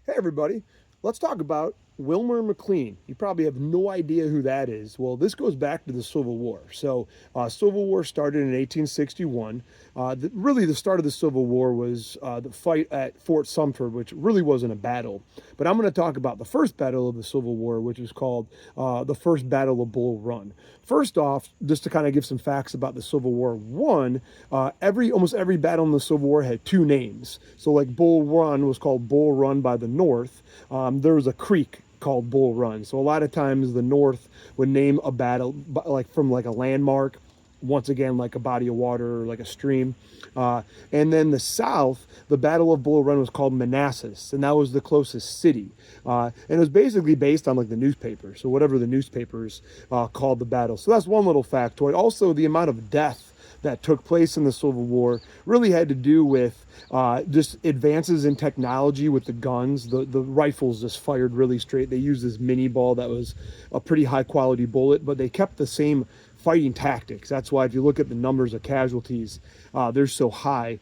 Hey, everybody. Let's talk about Wilmer McLean. You probably have no idea who that is. Well, this goes back to the Civil War. Civil War started in 1861. Really, the start of the Civil War was the fight at Fort Sumter, which really wasn't a battle. But I'm going to talk about the first battle of the Civil War, which is called the First Battle of Bull Run. First off, just to kind of give some facts about the Civil War, almost every battle in the Civil War had two names. So, like Bull Run was called Bull Run by the North. There was a creek called Bull Run. So a lot of times the North would name a battle like from like a landmark, once again like a body of water or like a stream. And then the South, the Battle of Bull Run was called Manassas, and that was the closest city. And it was basically based on like the newspaper, so whatever the newspapers called the battle. So that's one little factoid. Also, the amount of death that took place in the Civil War really had to do with just advances in technology with the guns. The rifles just fired really straight. They used this mini ball that was a pretty high quality bullet, but they kept the same fighting tactics. That's why if you look at the numbers of casualties, they're so high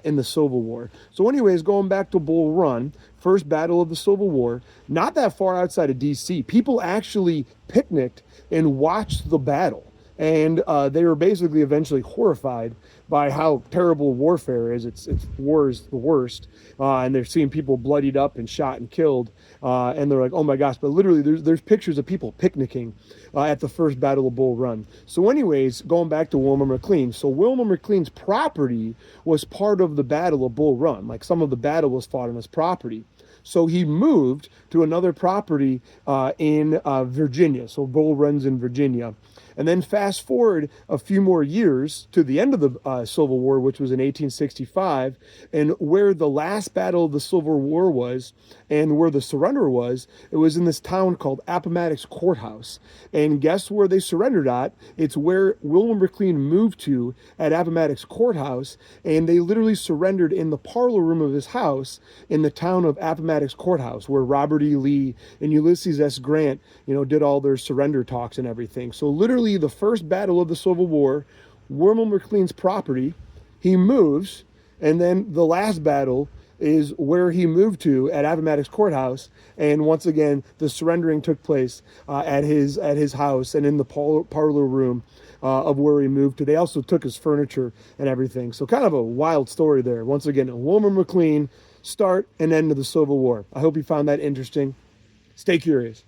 in the Civil War. So anyways, going back to Bull Run, first battle of the Civil War, not that far outside of D.C., people actually picnicked and watched the battle. And they were basically eventually horrified by how terrible warfare is. War is the worst, and they're seeing people bloodied up and shot and killed, and they're like, oh my gosh! But literally, there's pictures of people picnicking at the first Battle of Bull Run. So, anyways, going back to Wilmer McLean. So Wilmer McLean's property was part of the Battle of Bull Run. Like some of the battle was fought on his property. So he moved to another property in Virginia. So Bull Run's in Virginia. And then fast forward a few more years to the end of the Civil War, which was in 1865, and where the last battle of the Civil War was and where the surrender was, it was in this town called Appomattox Courthouse. And guess where they surrendered at? It's where Wilmer McLean moved to at Appomattox Courthouse, and they literally surrendered in the parlor room of his house in the town of Appomattox Courthouse, where Robert E. Lee and Ulysses S. Grant, did all their surrender talks and everything. So literally the first battle of the Civil War, Wilmer McLean's property, he moves, and then the last battle is where he moved to at Appomattox Courthouse, and once again the surrendering took place at his house and in the parlor room of where he moved to. They also took his furniture and everything. So kind of a wild story there. Once again, Wilmer McLean, start and end of the Civil War. I hope you found that interesting. Stay curious.